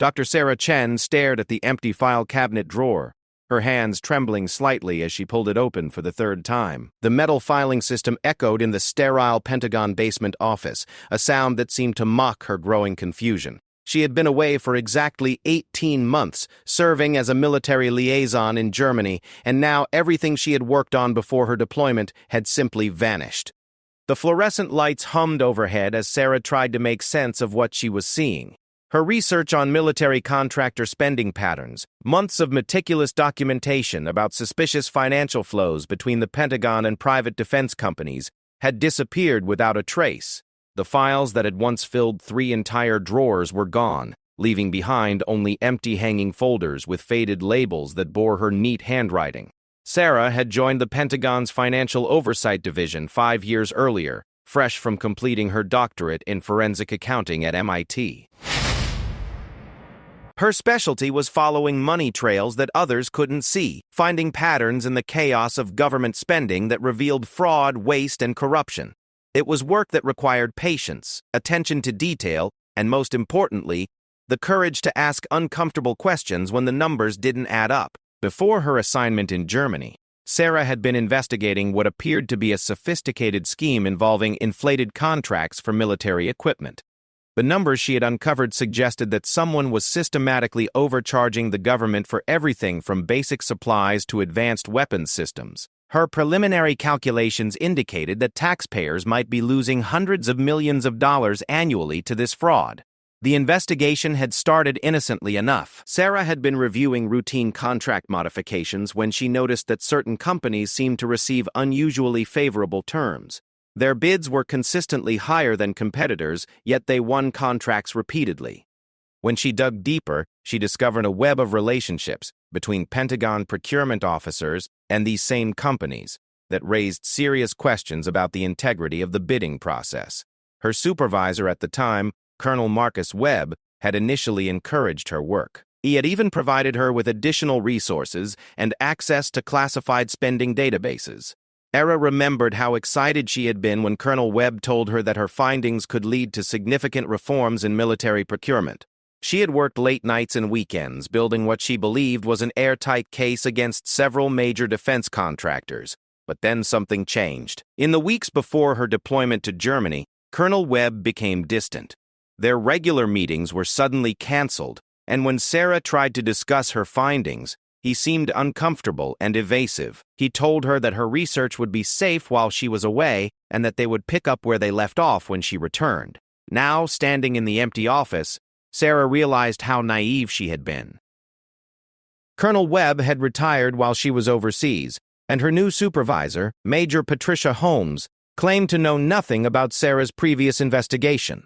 Dr. Sarah Chen stared at the empty file cabinet drawer, her hands trembling slightly as she pulled it open for the third time. The metal filing system echoed in the sterile Pentagon basement office, a sound that seemed to mock her growing confusion. She had been away for exactly 18 months, serving as a military liaison in Germany, and now everything she had worked on before her deployment had simply vanished. The fluorescent lights hummed overhead as Sarah tried to make sense of what she was seeing. Her research on military contractor spending patterns, months of meticulous documentation about suspicious financial flows between the Pentagon and private defense companies, had disappeared without a trace. The files that had once filled 3 entire drawers were gone, leaving behind only empty hanging folders with faded labels that bore her neat handwriting. Sarah had joined the Pentagon's Financial Oversight Division 5 years earlier, fresh from completing her doctorate in forensic accounting at MIT. Her specialty was following money trails that others couldn't see, finding patterns in the chaos of government spending that revealed fraud, waste, and corruption. It was work that required patience, attention to detail, and most importantly, the courage to ask uncomfortable questions when the numbers didn't add up. Before her assignment in Germany, Sarah had been investigating what appeared to be a sophisticated scheme involving inflated contracts for military equipment. The numbers she had uncovered suggested that someone was systematically overcharging the government for everything from basic supplies to advanced weapons systems. Her preliminary calculations indicated that taxpayers might be losing hundreds of millions of dollars annually to this fraud. The investigation had started innocently enough. Sarah had been reviewing routine contract modifications when she noticed that certain companies seemed to receive unusually favorable terms. Their bids were consistently higher than competitors, yet they won contracts repeatedly. When she dug deeper, she discovered a web of relationships between Pentagon procurement officers and these same companies that raised serious questions about the integrity of the bidding process. Her supervisor at the time, Colonel Marcus Webb, had initially encouraged her work. He had even provided her with additional resources and access to classified spending databases. Sarah remembered how excited she had been when Colonel Webb told her that her findings could lead to significant reforms in military procurement. She had worked late nights and weekends building what she believed was an airtight case against several major defense contractors. But then something changed. In the weeks before her deployment to Germany, Colonel Webb became distant. Their regular meetings were suddenly canceled, and when Sarah tried to discuss her findings, he seemed uncomfortable and evasive. He told her that her research would be safe while she was away and that they would pick up where they left off when she returned. Now, standing in the empty office, Sarah realized how naive she had been. Colonel Webb had retired while she was overseas, and her new supervisor, Major Patricia Holmes, claimed to know nothing about Sarah's previous investigation.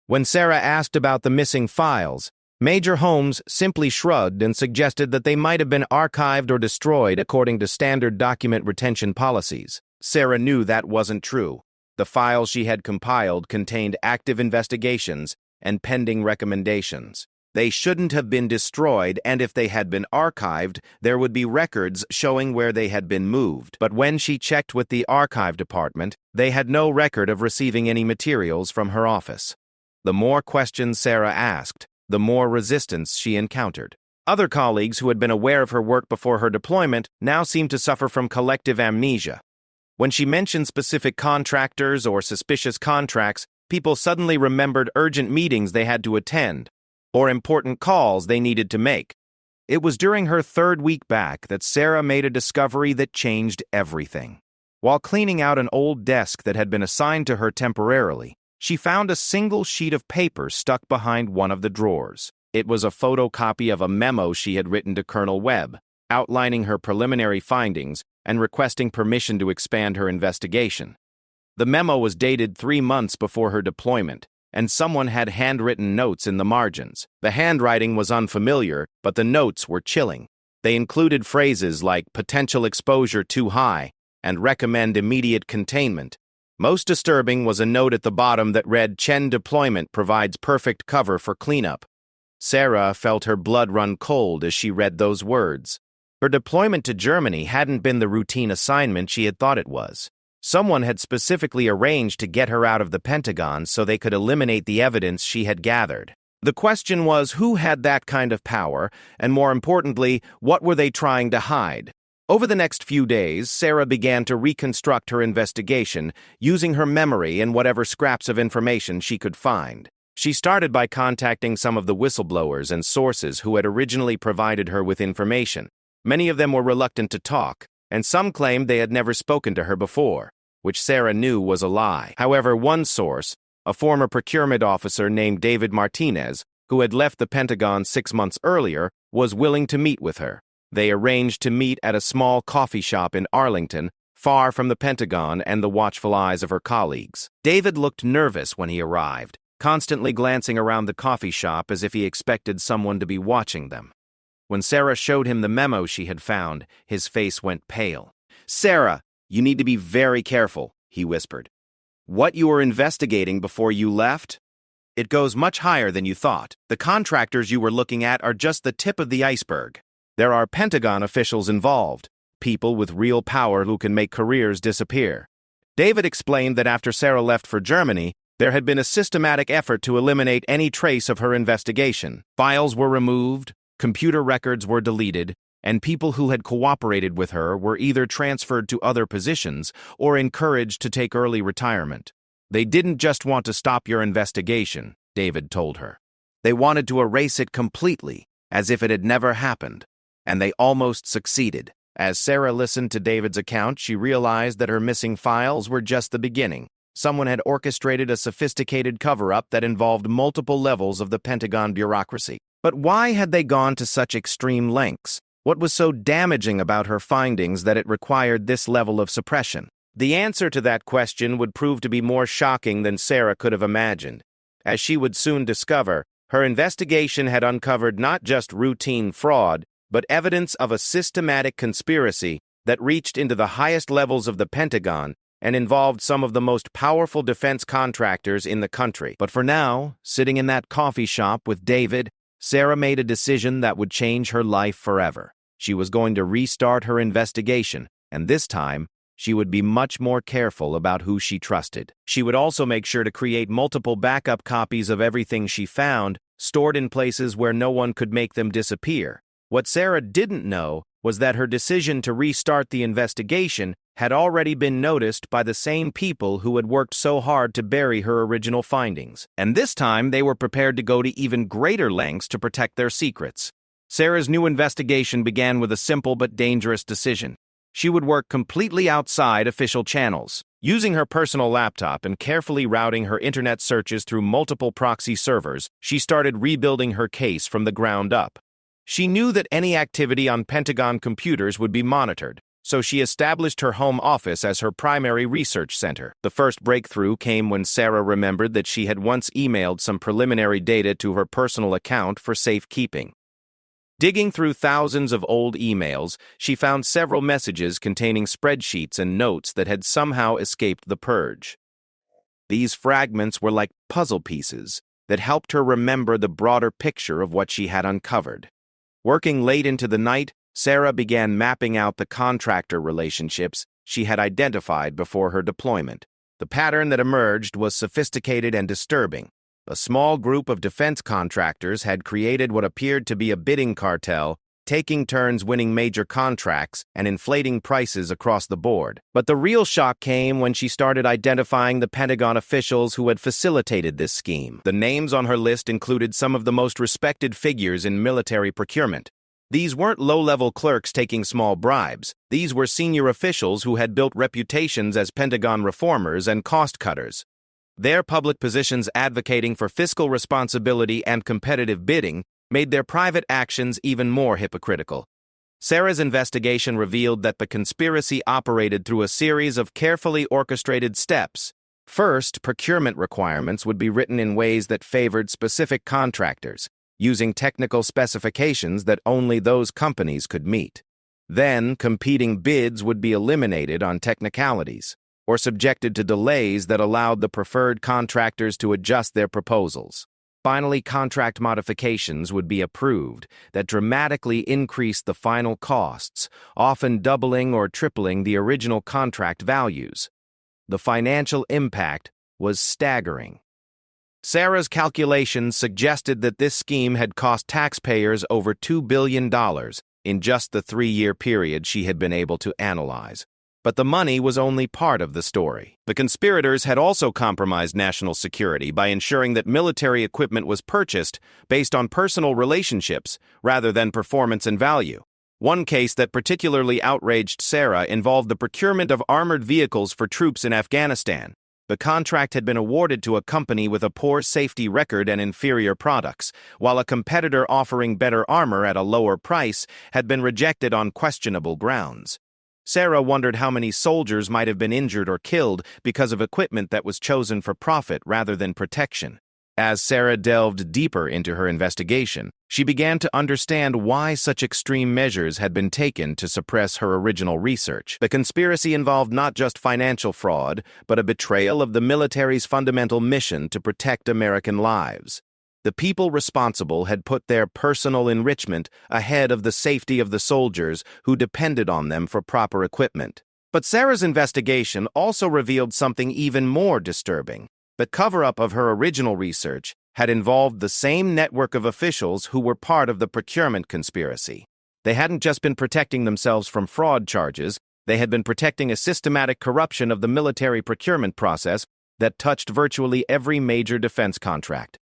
When Sarah asked about the missing files, Major Holmes simply shrugged and suggested that they might have been archived or destroyed according to standard document retention policies. Sarah knew that wasn't true. The files she had compiled contained active investigations and pending recommendations. They shouldn't have been destroyed, and if they had been archived, there would be records showing where they had been moved. But when she checked with the archive department, they had no record of receiving any materials from her office. The more questions Sarah asked, the more resistance she encountered. Other colleagues who had been aware of her work before her deployment now seemed to suffer from collective amnesia. When she mentioned specific contractors or suspicious contracts, people suddenly remembered urgent meetings they had to attend or important calls they needed to make. It was during her 3rd week back that Sarah made a discovery that changed everything. While cleaning out an old desk that had been assigned to her temporarily, she found a single sheet of paper stuck behind one of the drawers. It was a photocopy of a memo she had written to Colonel Webb, outlining her preliminary findings and requesting permission to expand her investigation. The memo was dated 3 months before her deployment, and someone had handwritten notes in the margins. The handwriting was unfamiliar, but the notes were chilling. They included phrases like potential exposure too high and recommend immediate containment. Most disturbing was a note at the bottom that read, "Chen deployment provides perfect cover for cleanup." Sarah felt her blood run cold as she read those words. Her deployment to Germany hadn't been the routine assignment she had thought it was. Someone had specifically arranged to get her out of the Pentagon so they could eliminate the evidence she had gathered. The question was who had that kind of power, and more importantly, what were they trying to hide? Over the next few days, Sarah began to reconstruct her investigation, using her memory and whatever scraps of information she could find. She started by contacting some of the whistleblowers and sources who had originally provided her with information. Many of them were reluctant to talk, and some claimed they had never spoken to her before, which Sarah knew was a lie. However, one source, a former procurement officer named David Martinez, who had left the Pentagon 6 months earlier, was willing to meet with her. They arranged to meet at a small coffee shop in Arlington, far from the Pentagon and the watchful eyes of her colleagues. David looked nervous when he arrived, constantly glancing around the coffee shop as if he expected someone to be watching them. When Sarah showed him the memo she had found, his face went pale. "Sarah, you need to be very careful," he whispered. "What you were investigating before you left? It goes much higher than you thought. The contractors you were looking at are just the tip of the iceberg. There are Pentagon officials involved, people with real power who can make careers disappear." David explained that after Sarah left for Germany, there had been a systematic effort to eliminate any trace of her investigation. Files were removed, computer records were deleted, and people who had cooperated with her were either transferred to other positions or encouraged to take early retirement. "They didn't just want to stop your investigation," David told her. "They wanted to erase it completely, as if it had never happened. And they almost succeeded." As Sarah listened to David's account, she realized that her missing files were just the beginning. Someone had orchestrated a sophisticated cover-up that involved multiple levels of the Pentagon bureaucracy. But why had they gone to such extreme lengths? What was so damaging about her findings that it required this level of suppression? The answer to that question would prove to be more shocking than Sarah could have imagined. As she would soon discover, her investigation had uncovered not just routine fraud, but evidence of a systematic conspiracy that reached into the highest levels of the Pentagon and involved some of the most powerful defense contractors in the country. But for now, sitting in that coffee shop with David, Sarah made a decision that would change her life forever. She was going to restart her investigation, and this time, she would be much more careful about who she trusted. She would also make sure to create multiple backup copies of everything she found, stored in places where no one could make them disappear. What Sarah didn't know was that her decision to restart the investigation had already been noticed by the same people who had worked so hard to bury her original findings. And this time, they were prepared to go to even greater lengths to protect their secrets. Sarah's new investigation began with a simple but dangerous decision. She would work completely outside official channels. Using her personal laptop and carefully routing her internet searches through multiple proxy servers, she started rebuilding her case from the ground up. She knew that any activity on Pentagon computers would be monitored, so she established her home office as her primary research center. The first breakthrough came when Sarah remembered that she had once emailed some preliminary data to her personal account for safekeeping. Digging through thousands of old emails, she found several messages containing spreadsheets and notes that had somehow escaped the purge. These fragments were like puzzle pieces that helped her remember the broader picture of what she had uncovered. Working late into the night, Sarah began mapping out the contractor relationships she had identified before her deployment. The pattern that emerged was sophisticated and disturbing. A small group of defense contractors had created what appeared to be a bidding cartel, taking turns winning major contracts and inflating prices across the board. But the real shock came when she started identifying the Pentagon officials who had facilitated this scheme. The names on her list included some of the most respected figures in military procurement. These weren't low-level clerks taking small bribes. These were senior officials who had built reputations as Pentagon reformers and cost-cutters. Their public positions advocating for fiscal responsibility and competitive bidding made their private actions even more hypocritical. Sarah's investigation revealed that the conspiracy operated through a series of carefully orchestrated steps. First, procurement requirements would be written in ways that favored specific contractors, using technical specifications that only those companies could meet. Then, competing bids would be eliminated on technicalities, or subjected to delays that allowed the preferred contractors to adjust their proposals. Finally, contract modifications would be approved that dramatically increased the final costs, often doubling or tripling the original contract values. The financial impact was staggering. Sarah's calculations suggested that this scheme had cost taxpayers over $2 billion in just the 3-year period she had been able to analyze. But the money was only part of the story. The conspirators had also compromised national security by ensuring that military equipment was purchased based on personal relationships rather than performance and value. One case that particularly outraged Sarah involved the procurement of armored vehicles for troops in Afghanistan. The contract had been awarded to a company with a poor safety record and inferior products, while a competitor offering better armor at a lower price had been rejected on questionable grounds. Sarah wondered how many soldiers might have been injured or killed because of equipment that was chosen for profit rather than protection. As Sarah delved deeper into her investigation, she began to understand why such extreme measures had been taken to suppress her original research. The conspiracy involved not just financial fraud, but a betrayal of the military's fundamental mission to protect American lives. The people responsible had put their personal enrichment ahead of the safety of the soldiers who depended on them for proper equipment. But Sarah's investigation also revealed something even more disturbing. The cover-up of her original research had involved the same network of officials who were part of the procurement conspiracy. They hadn't just been protecting themselves from fraud charges, they had been protecting a systematic corruption of the military procurement process that touched virtually every major defense contract.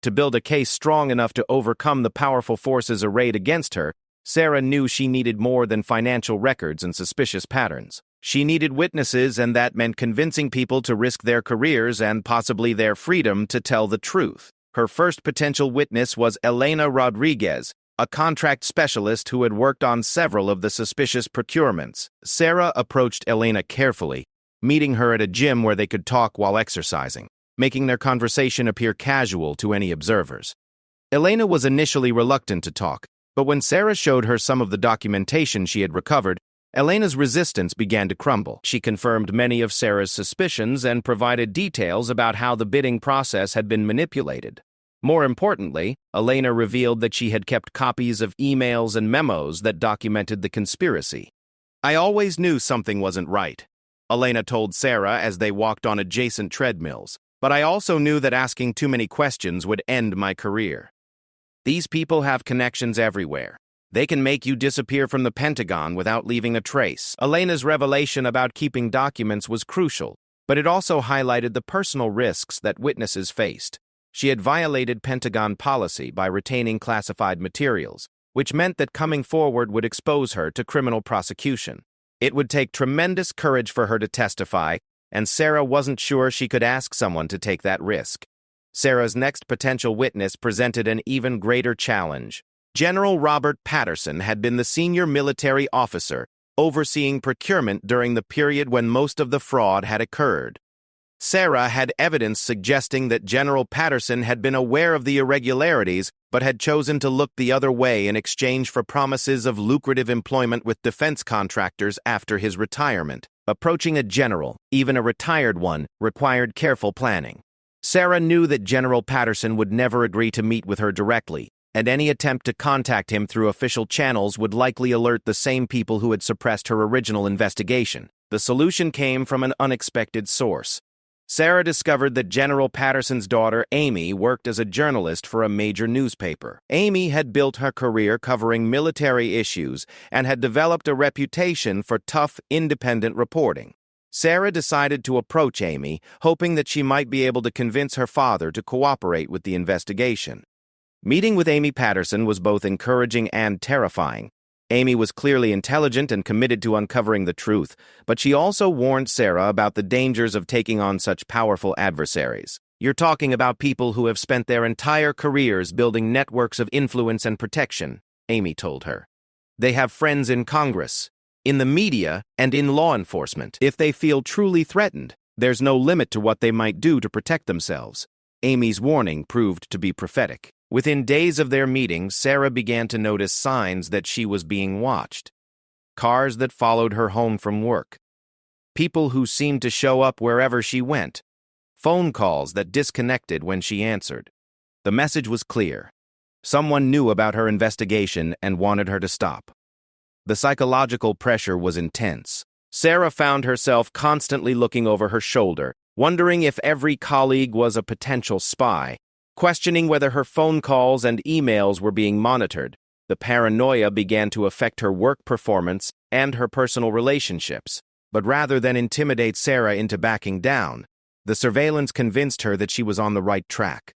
To build a case strong enough to overcome the powerful forces arrayed against her, Sarah knew she needed more than financial records and suspicious patterns. She needed witnesses, and that meant convincing people to risk their careers and possibly their freedom to tell the truth. Her first potential witness was Elena Rodriguez, a contract specialist who had worked on several of the suspicious procurements. Sarah approached Elena carefully, meeting her at a gym where they could talk while exercising, making their conversation appear casual to any observers. Elena was initially reluctant to talk, but when Sarah showed her some of the documentation she had recovered, Elena's resistance began to crumble. She confirmed many of Sarah's suspicions and provided details about how the bidding process had been manipulated. More importantly, Elena revealed that she had kept copies of emails and memos that documented the conspiracy. "I always knew something wasn't right," Elena told Sarah as they walked on adjacent treadmills. "But I also knew that asking too many questions would end my career. These people have connections everywhere. They can make you disappear from the Pentagon without leaving a trace." Elena's revelation about keeping documents was crucial, but it also highlighted the personal risks that witnesses faced. She had violated Pentagon policy by retaining classified materials, which meant that coming forward would expose her to criminal prosecution. It would take tremendous courage for her to testify, and Sarah wasn't sure she could ask someone to take that risk. Sarah's next potential witness presented an even greater challenge. General Robert Patterson had been the senior military officer overseeing procurement during the period when most of the fraud had occurred. Sarah had evidence suggesting that General Patterson had been aware of the irregularities but had chosen to look the other way in exchange for promises of lucrative employment with defense contractors after his retirement. Approaching a general, even a retired one, required careful planning. Sarah knew that General Patterson would never agree to meet with her directly, and any attempt to contact him through official channels would likely alert the same people who had suppressed her original investigation. The solution came from an unexpected source. Sarah discovered that General Patterson's daughter, Amy, worked as a journalist for a major newspaper. Amy had built her career covering military issues and had developed a reputation for tough, independent reporting. Sarah decided to approach Amy, hoping that she might be able to convince her father to cooperate with the investigation. Meeting with Amy Patterson was both encouraging and terrifying. Amy was clearly intelligent and committed to uncovering the truth, but she also warned Sarah about the dangers of taking on such powerful adversaries. "You're talking about people who have spent their entire careers building networks of influence and protection," Amy told her. "They have friends in Congress, in the media, and in law enforcement. If they feel truly threatened, there's no limit to what they might do to protect themselves." Amy's warning proved to be prophetic. Within days of their meeting, Sarah began to notice signs that she was being watched. Cars that followed her home from work. People who seemed to show up wherever she went. Phone calls that disconnected when she answered. The message was clear. Someone knew about her investigation and wanted her to stop. The psychological pressure was intense. Sarah found herself constantly looking over her shoulder, wondering if every colleague was a potential spy, questioning whether her phone calls and emails were being monitored. The paranoia began to affect her work performance and her personal relationships. But rather than intimidate Sarah into backing down, the surveillance convinced her that she was on the right track.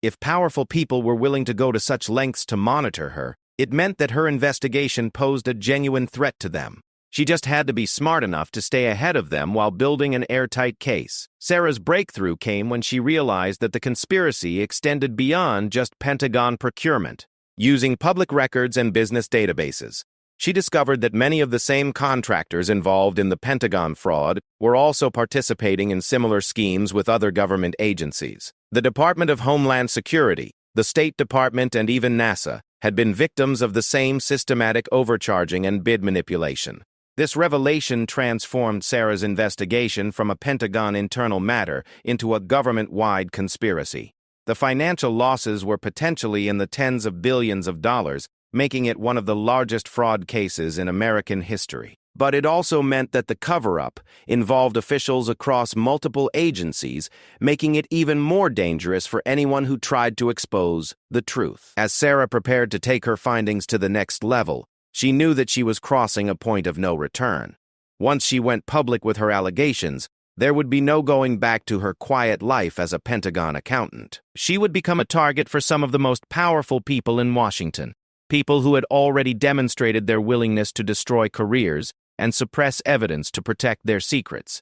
If powerful people were willing to go to such lengths to monitor her, it meant that her investigation posed a genuine threat to them. She just had to be smart enough to stay ahead of them while building an airtight case. Sarah's breakthrough came when she realized that the conspiracy extended beyond just Pentagon procurement. Using public records and business databases, she discovered that many of the same contractors involved in the Pentagon fraud were also participating in similar schemes with other government agencies. The Department of Homeland Security, the State Department, and even NASA had been victims of the same systematic overcharging and bid manipulation. This revelation transformed Sarah's investigation from a Pentagon internal matter into a government-wide conspiracy. The financial losses were potentially in the tens of billions of dollars, making it one of the largest fraud cases in American history. But it also meant that the cover-up involved officials across multiple agencies, making it even more dangerous for anyone who tried to expose the truth. As Sarah prepared to take her findings to the next level, she knew that she was crossing a point of no return. Once she went public with her allegations, there would be no going back to her quiet life as a Pentagon accountant. She would become a target for some of the most powerful people in Washington, people who had already demonstrated their willingness to destroy careers and suppress evidence to protect their secrets.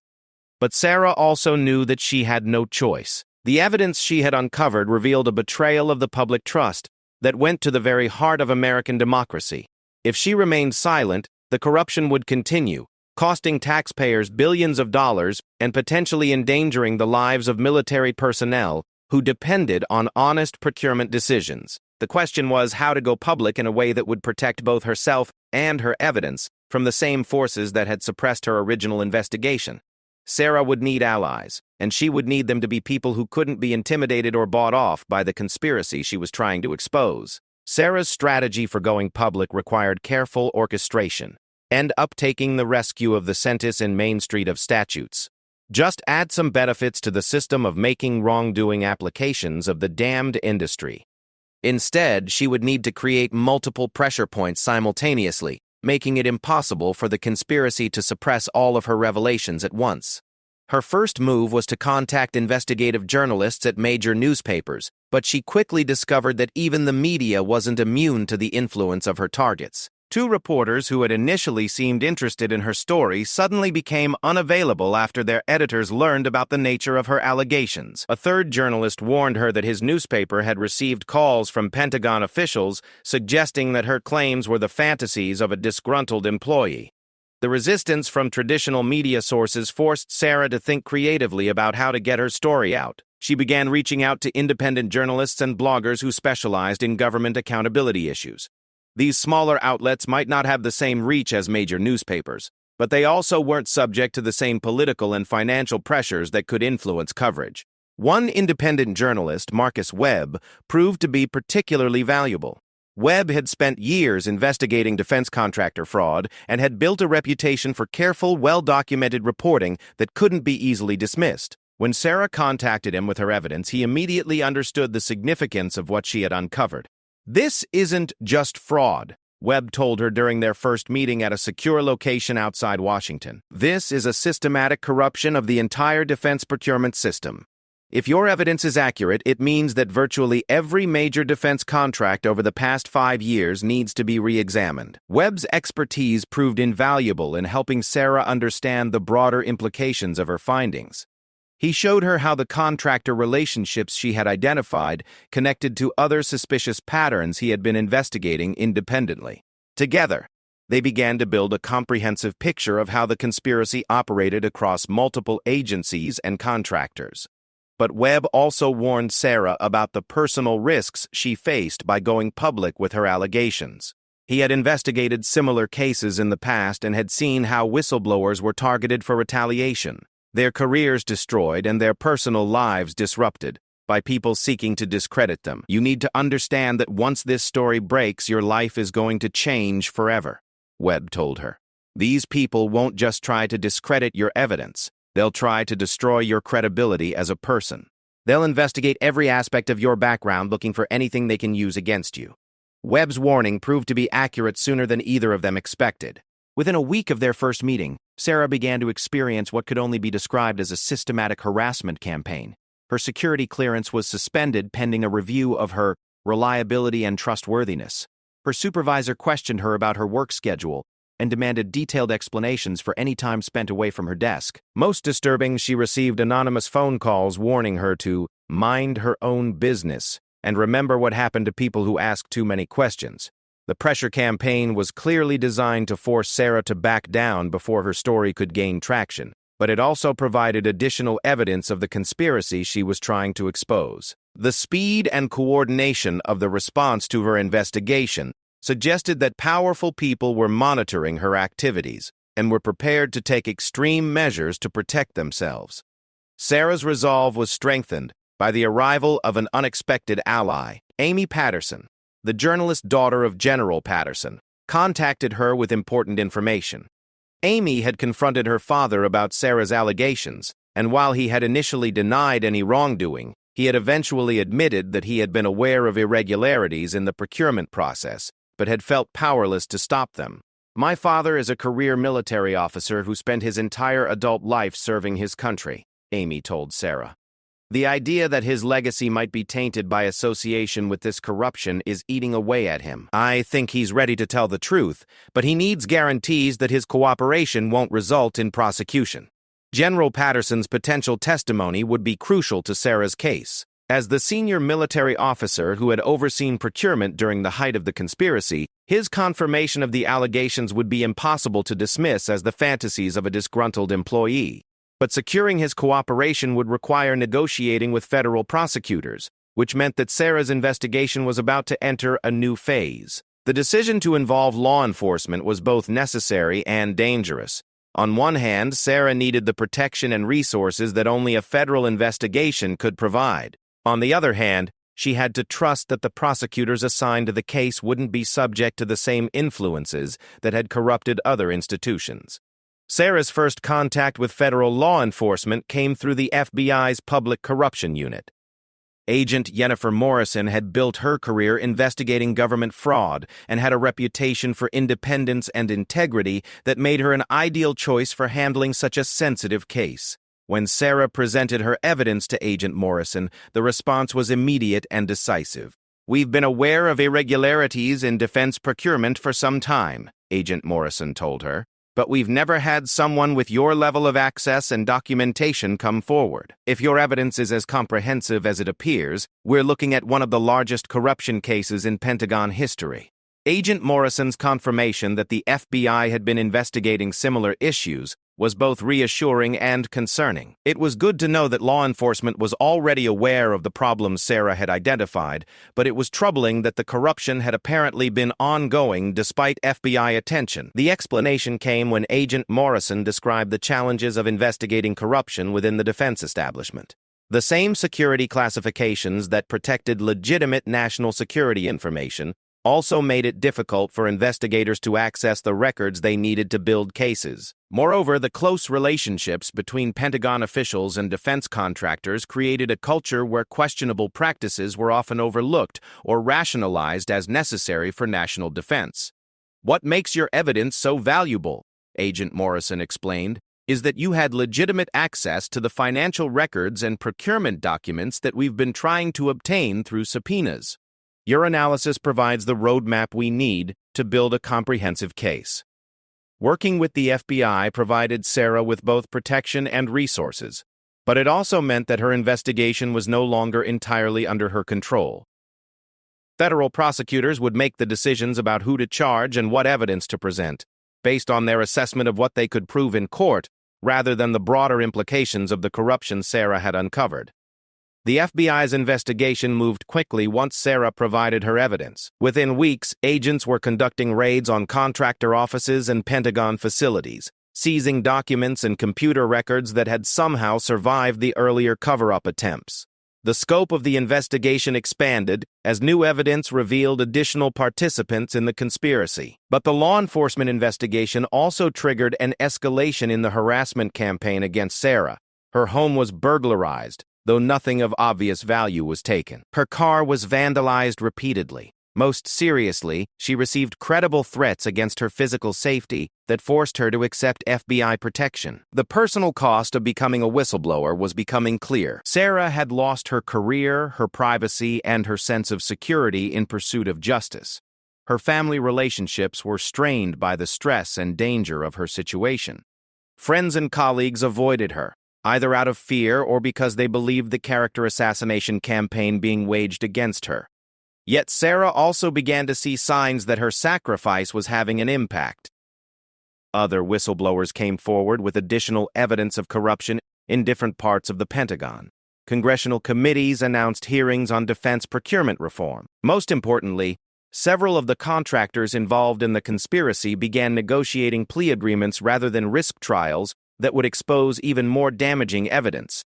But Sarah also knew that she had no choice. The evidence she had uncovered revealed a betrayal of the public trust that went to the very heart of American democracy. If she remained silent, the corruption would continue, costing taxpayers billions of dollars and potentially endangering the lives of military personnel who depended on honest procurement decisions. The question was how to go public in a way that would protect both herself and her evidence from the same forces that had suppressed her original investigation. Sarah would need allies, and she would need them to be people who couldn't be intimidated or bought off by the conspiracy she was trying to expose. Sarah's strategy for going public required careful orchestration and uptaking the rescue of the Sentis and Main Street of statutes. Just add some benefits to the system of making wrongdoing applications of the damned industry. Instead, she would need to create multiple pressure points simultaneously, making it impossible for the conspiracy to suppress all of her revelations at once. Her first move was to contact investigative journalists at major newspapers, but she quickly discovered that even the media wasn't immune to the influence of her targets. Two reporters who had initially seemed interested in her story suddenly became unavailable after their editors learned about the nature of her allegations. A third journalist warned her that his newspaper had received calls from Pentagon officials suggesting that her claims were the fantasies of a disgruntled employee. The resistance from traditional media sources forced Sarah to think creatively about how to get her story out. She began reaching out to independent journalists and bloggers who specialized in government accountability issues. These smaller outlets might not have the same reach as major newspapers, but they also weren't subject to the same political and financial pressures that could influence coverage. One independent journalist, Marcus Webb, proved to be particularly valuable. Webb had spent years investigating defense contractor fraud and had built a reputation for careful, well-documented reporting that couldn't be easily dismissed. When Sarah contacted him with her evidence, he immediately understood the significance of what she had uncovered. "This isn't just fraud," Webb told her during their first meeting at a secure location outside Washington. "This is a systematic corruption of the entire defense procurement system. If your evidence is accurate, it means that virtually every major defense contract over the past 5 years needs to be re-examined." Webb's expertise proved invaluable in helping Sarah understand the broader implications of her findings. He showed her how the contractor relationships she had identified connected to other suspicious patterns he had been investigating independently. Together, they began to build a comprehensive picture of how the conspiracy operated across multiple agencies and contractors. But Webb also warned Sarah about the personal risks she faced by going public with her allegations. He had investigated similar cases in the past and had seen how whistleblowers were targeted for retaliation, their careers destroyed and their personal lives disrupted by people seeking to discredit them. "You need to understand that once this story breaks, your life is going to change forever," Webb told her. "These people won't just try to discredit your evidence. They'll try to destroy your credibility as a person. They'll investigate every aspect of your background looking for anything they can use against you. Webb's warning proved to be accurate sooner than either of them expected. Within a week of their first meeting, Sarah began to experience what could only be described as a systematic harassment campaign. Her security clearance was suspended pending a review of her reliability and trustworthiness. Her supervisor questioned her about her work schedule and demanded detailed explanations for any time spent away from her desk. Most disturbing, she received anonymous phone calls warning her to mind her own business and remember what happened to people who ask too many questions. The pressure campaign was clearly designed to force Sarah to back down before her story could gain traction, but it also provided additional evidence of the conspiracy she was trying to expose. The speed and coordination of the response to her investigation suggested that powerful people were monitoring her activities and were prepared to take extreme measures to protect themselves. Sarah's resolve was strengthened by the arrival of an unexpected ally. Amy Patterson, the journalist daughter of General Patterson, contacted her with important information. Amy had confronted her father about Sarah's allegations, and while he had initially denied any wrongdoing, he had eventually admitted that he had been aware of irregularities in the procurement process, but had felt powerless to stop them. "My father is a career military officer who spent his entire adult life serving his country," Amy told Sarah. "The idea that his legacy might be tainted by association with this corruption is eating away at him. I think he's ready to tell the truth, but he needs guarantees that his cooperation won't result in prosecution." General Patterson's potential testimony would be crucial to Sarah's case. As the senior military officer who had overseen procurement during the height of the conspiracy, his confirmation of the allegations would be impossible to dismiss as the fantasies of a disgruntled employee. But securing his cooperation would require negotiating with federal prosecutors, which meant that Sarah's investigation was about to enter a new phase. The decision to involve law enforcement was both necessary and dangerous. On one hand, Sarah needed the protection and resources that only a federal investigation could provide. On the other hand, she had to trust that the prosecutors assigned to the case wouldn't be subject to the same influences that had corrupted other institutions. Sarah's first contact with federal law enforcement came through the FBI's Public Corruption Unit. Agent Jennifer Morrison had built her career investigating government fraud and had a reputation for independence and integrity that made her an ideal choice for handling such a sensitive case. When Sarah presented her evidence to Agent Morrison, the response was immediate and decisive. "We've been aware of irregularities in defense procurement for some time," Agent Morrison told her. "But we've never had someone with your level of access and documentation come forward. If your evidence is as comprehensive as it appears, we're looking at one of the largest corruption cases in Pentagon history." Agent Morrison's confirmation that the FBI had been investigating similar issues was both reassuring and concerning. It was good to know that law enforcement was already aware of the problems Sarah had identified, but it was troubling that the corruption had apparently been ongoing despite FBI attention. The explanation came when Agent Morrison described the challenges of investigating corruption within the defense establishment. The same security classifications that protected legitimate national security information also made it difficult for investigators to access the records they needed to build cases. Moreover, the close relationships between Pentagon officials and defense contractors created a culture where questionable practices were often overlooked or rationalized as necessary for national defense. "What makes your evidence so valuable," Agent Morrison explained, "is that you had legitimate access to the financial records and procurement documents that we've been trying to obtain through subpoenas. Your analysis provides the roadmap we need to build a comprehensive case." Working with the FBI provided Sarah with both protection and resources, but it also meant that her investigation was no longer entirely under her control. Federal prosecutors would make the decisions about who to charge and what evidence to present, based on their assessment of what they could prove in court, rather than the broader implications of the corruption Sarah had uncovered. The FBI's investigation moved quickly once Sarah provided her evidence. Within weeks, agents were conducting raids on contractor offices and Pentagon facilities, seizing documents and computer records that had somehow survived the earlier cover-up attempts. The scope of the investigation expanded as new evidence revealed additional participants in the conspiracy. But the law enforcement investigation also triggered an escalation in the harassment campaign against Sarah. Her home was burglarized, though nothing of obvious value was taken. Her car was vandalized repeatedly. Most seriously, she received credible threats against her physical safety that forced her to accept FBI protection. The personal cost of becoming a whistleblower was becoming clear. Sarah had lost her career, her privacy, and her sense of security in pursuit of justice. Her family relationships were strained by the stress and danger of her situation. Friends and colleagues avoided her, either out of fear or because they believed the character assassination campaign being waged against her. Yet Sarah also began to see signs that her sacrifice was having an impact. Other whistleblowers came forward with additional evidence of corruption in different parts of the Pentagon. Congressional committees announced hearings on defense procurement reform. Most importantly, several of the contractors involved in the conspiracy began negotiating plea agreements rather than risk trials that would expose even more damaging evidence.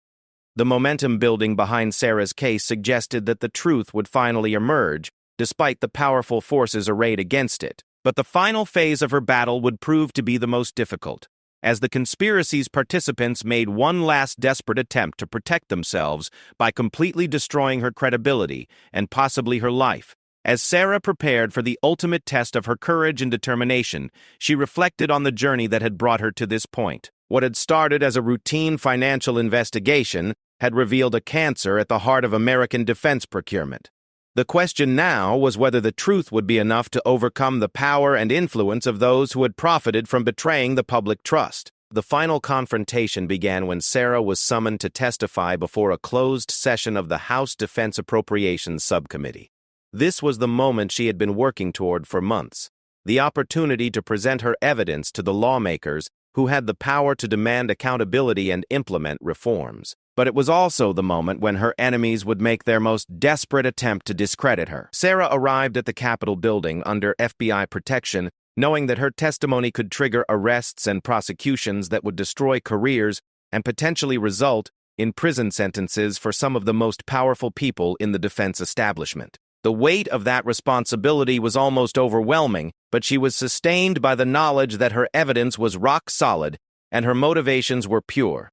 The momentum building behind Sarah's case suggested that the truth would finally emerge, despite the powerful forces arrayed against it. But the final phase of her battle would prove to be the most difficult, as the conspiracy's participants made one last desperate attempt to protect themselves by completely destroying her credibility and possibly her life. As Sarah prepared for the ultimate test of her courage and determination, she reflected on the journey that had brought her to this point. What had started as a routine financial investigation had revealed a cancer at the heart of American defense procurement. The question now was whether the truth would be enough to overcome the power and influence of those who had profited from betraying the public trust. The final confrontation began when Sarah was summoned to testify before a closed session of the House Defense Appropriations Subcommittee. This was the moment she had been working toward for months, the opportunity to present her evidence to the lawmakers who had the power to demand accountability and implement reforms. But it was also the moment when her enemies would make their most desperate attempt to discredit her. Sarah arrived at the Capitol building under FBI protection, knowing that her testimony could trigger arrests and prosecutions that would destroy careers and potentially result in prison sentences for some of the most powerful people in the defense establishment. The weight of that responsibility was almost overwhelming, but she was sustained by the knowledge that her evidence was rock solid and her motivations were pure.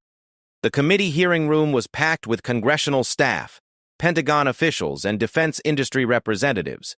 The committee hearing room was packed with congressional staff, Pentagon officials, and defense industry representatives.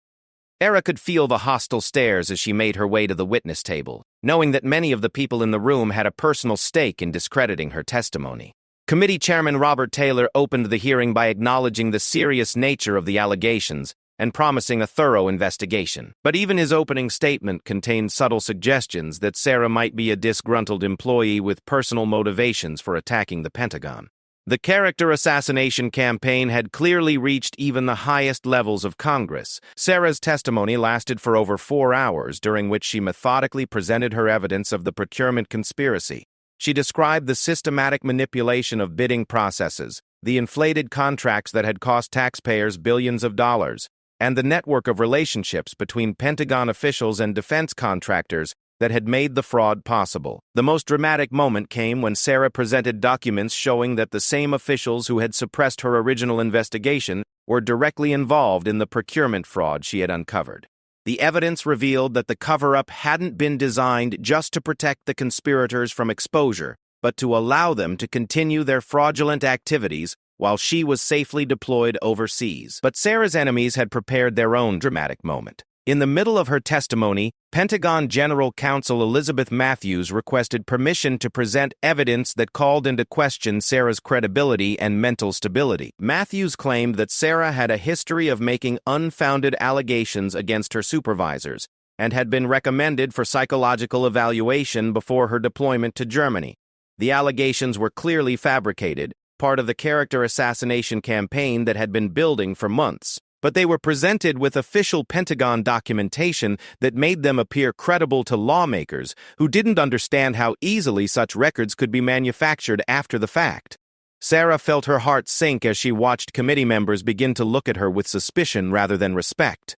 Sarah could feel the hostile stares as she made her way to the witness table, knowing that many of the people in the room had a personal stake in discrediting her testimony. Committee Chairman Robert Taylor opened the hearing by acknowledging the serious nature of the allegations and promising a thorough investigation. But even his opening statement contained subtle suggestions that Sarah might be a disgruntled employee with personal motivations for attacking the Pentagon. The character assassination campaign had clearly reached even the highest levels of Congress. Sarah's testimony lasted for over 4 hours, during which she methodically presented her evidence of the procurement conspiracy. She described the systematic manipulation of bidding processes, the inflated contracts that had cost taxpayers billions of dollars, and the network of relationships between Pentagon officials and defense contractors that had made the fraud possible. The most dramatic moment came when Sarah presented documents showing that the same officials who had suppressed her original investigation were directly involved in the procurement fraud she had uncovered. The evidence revealed that the cover-up hadn't been designed just to protect the conspirators from exposure, but to allow them to continue their fraudulent activities while she was safely deployed overseas. But Sarah's enemies had prepared their own dramatic moment. In the middle of her testimony, Pentagon General Counsel Elizabeth Matthews requested permission to present evidence that called into question Sarah's credibility and mental stability. Matthews claimed that Sarah had a history of making unfounded allegations against her supervisors and had been recommended for psychological evaluation before her deployment to Germany. The allegations were clearly fabricated, part of the character assassination campaign that had been building for months. But they were presented with official Pentagon documentation that made them appear credible to lawmakers who didn't understand how easily such records could be manufactured after the fact. Sarah felt her heart sink as she watched committee members begin to look at her with suspicion rather than respect.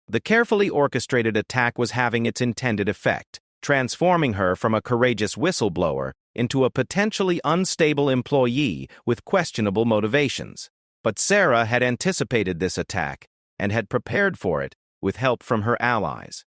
The carefully orchestrated attack was having its intended effect, transforming her from a courageous whistleblower into a potentially unstable employee with questionable motivations. But Sarah had anticipated this attack and had prepared for it with help from her allies.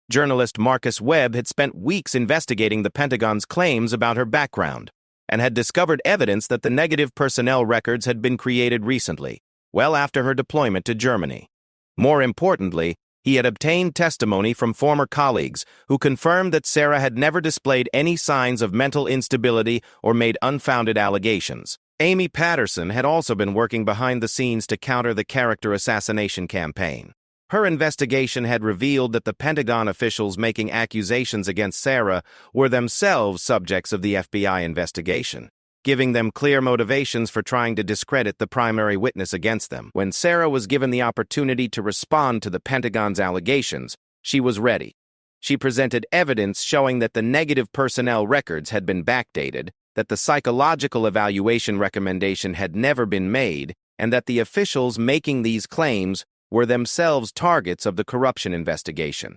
Journalist Marcus Webb had spent weeks investigating the Pentagon's claims about her background and had discovered evidence that the negative personnel records had been created recently, well after her deployment to Germany. More importantly, he had obtained testimony from former colleagues who confirmed that Sarah had never displayed any signs of mental instability or made unfounded allegations. Amy Patterson had also been working behind the scenes to counter the character assassination campaign. Her investigation had revealed that the Pentagon officials making accusations against Sarah were themselves subjects of the FBI investigation, giving them clear motivations for trying to discredit the primary witness against them. When Sarah was given the opportunity to respond to the Pentagon's allegations, she was ready. She presented evidence showing that the negative personnel records had been backdated, that the psychological evaluation recommendation had never been made, and that the officials making these claims were themselves targets of the corruption investigation.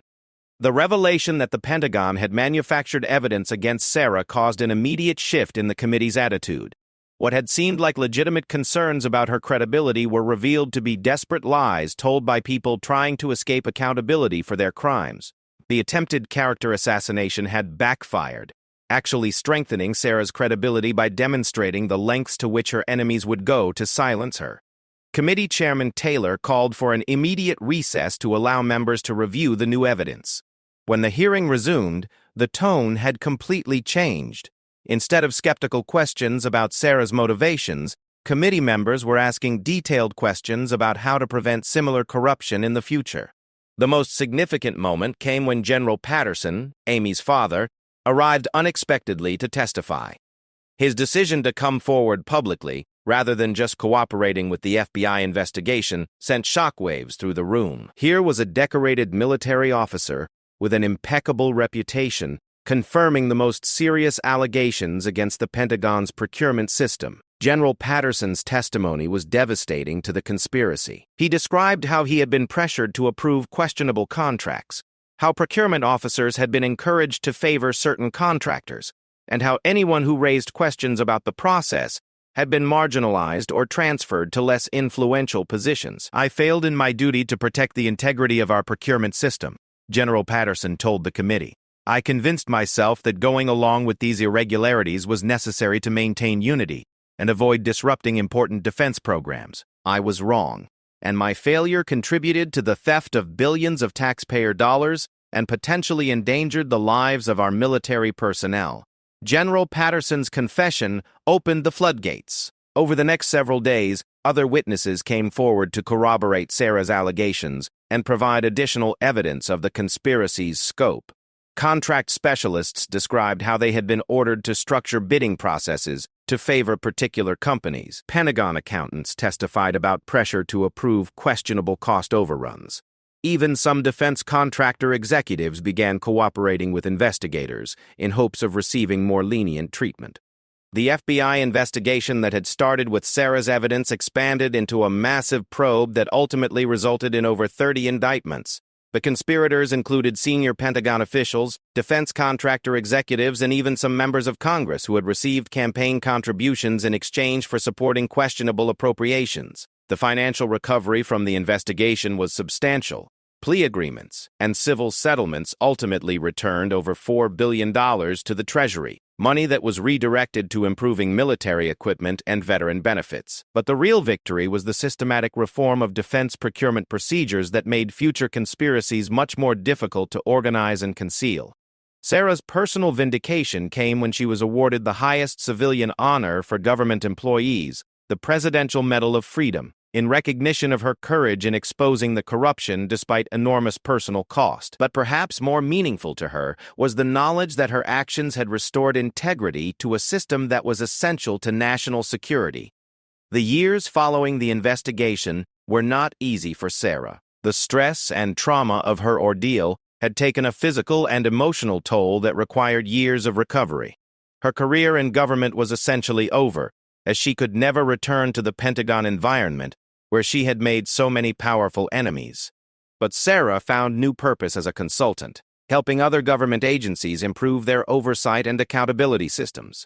The revelation that the Pentagon had manufactured evidence against Sarah caused an immediate shift in the committee's attitude. What had seemed like legitimate concerns about her credibility were revealed to be desperate lies told by people trying to escape accountability for their crimes. The attempted character assassination had backfired, actually strengthening Sarah's credibility by demonstrating the lengths to which her enemies would go to silence her. Committee Chairman Taylor called for an immediate recess to allow members to review the new evidence. When the hearing resumed, the tone had completely changed. Instead of skeptical questions about Sarah's motivations, committee members were asking detailed questions about how to prevent similar corruption in the future. The most significant moment came when General Patterson, Amy's father, arrived unexpectedly to testify. His decision to come forward publicly, rather than just cooperating with the FBI investigation, sent shockwaves through the room. Here was a decorated military officer with an impeccable reputation, confirming the most serious allegations against the Pentagon's procurement system. General Patterson's testimony was devastating to the conspiracy. He described how he had been pressured to approve questionable contracts, how procurement officers had been encouraged to favor certain contractors, and how anyone who raised questions about the process had been marginalized or transferred to less influential positions. "I failed in my duty to protect the integrity of our procurement system," General Patterson told the committee. "I convinced myself that going along with these irregularities was necessary to maintain unity and avoid disrupting important defense programs. I was wrong, and my failure contributed to the theft of billions of taxpayer dollars and potentially endangered the lives of our military personnel." General Patterson's confession opened the floodgates. Over the next several days, other witnesses came forward to corroborate Sarah's allegations and provide additional evidence of the conspiracy's scope. Contract specialists described how they had been ordered to structure bidding processes to favor particular companies. Pentagon accountants testified about pressure to approve questionable cost overruns. Even some defense contractor executives began cooperating with investigators in hopes of receiving more lenient treatment. The FBI investigation that had started with Sarah's evidence expanded into a massive probe that ultimately resulted in over 30 indictments. The conspirators included senior Pentagon officials, defense contractor executives, and even some members of Congress who had received campaign contributions in exchange for supporting questionable appropriations. The financial recovery from the investigation was substantial. Plea agreements and civil settlements ultimately returned over $4 billion to the Treasury, money that was redirected to improving military equipment and veteran benefits. But the real victory was the systematic reform of defense procurement procedures that made future conspiracies much more difficult to organize and conceal. Sarah's personal vindication came when she was awarded the highest civilian honor for government employees, the Presidential Medal of Freedom, in recognition of her courage in exposing the corruption despite enormous personal cost. But perhaps more meaningful to her was the knowledge that her actions had restored integrity to a system that was essential to national security. The years following the investigation were not easy for Sarah. The stress and trauma of her ordeal had taken a physical and emotional toll that required years of recovery. Her career in government was essentially over, as she could never return to the Pentagon environment where she had made so many powerful enemies. But Sarah found new purpose as a consultant, helping other government agencies improve their oversight and accountability systems.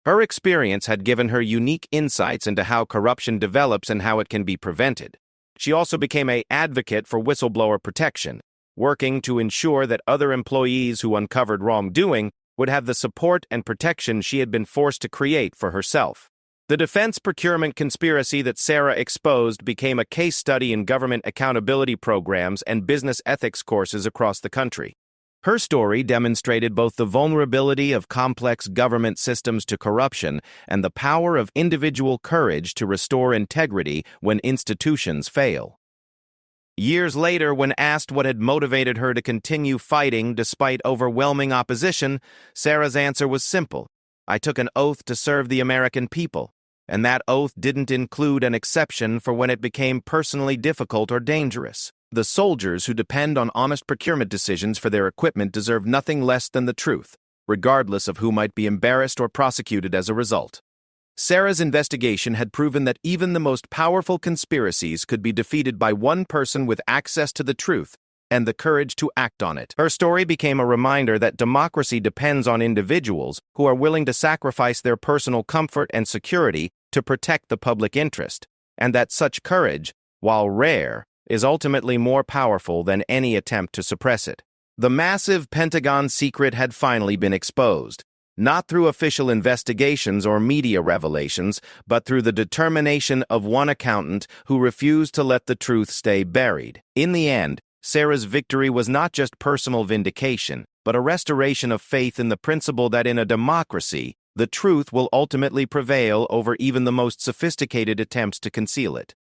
Her experience had given her unique insights into how corruption develops and how it can be prevented. She also became an advocate for whistleblower protection, working to ensure that other employees who uncovered wrongdoing would have the support and protection she had been forced to create for herself. The defense procurement conspiracy that Sarah exposed became a case study in government accountability programs and business ethics courses across the country. Her story demonstrated both the vulnerability of complex government systems to corruption and the power of individual courage to restore integrity when institutions fail. Years later, when asked what had motivated her to continue fighting despite overwhelming opposition, Sarah's answer was simple. "I took an oath to serve the American people, and that oath didn't include an exception for when it became personally difficult or dangerous. The soldiers who depend on honest procurement decisions for their equipment deserve nothing less than the truth, regardless of who might be embarrassed or prosecuted as a result." Sarah's investigation had proven that even the most powerful conspiracies could be defeated by one person with access to the truth and the courage to act on it. Her story became a reminder that democracy depends on individuals who are willing to sacrifice their personal comfort and security to protect the public interest, and that such courage, while rare, is ultimately more powerful than any attempt to suppress it. The massive Pentagon secret had finally been exposed, not through official investigations or media revelations, but through the determination of one accountant who refused to let the truth stay buried. In the end, Sarah's victory was not just personal vindication, but a restoration of faith in the principle that in a democracy, the truth will ultimately prevail over even the most sophisticated attempts to conceal it.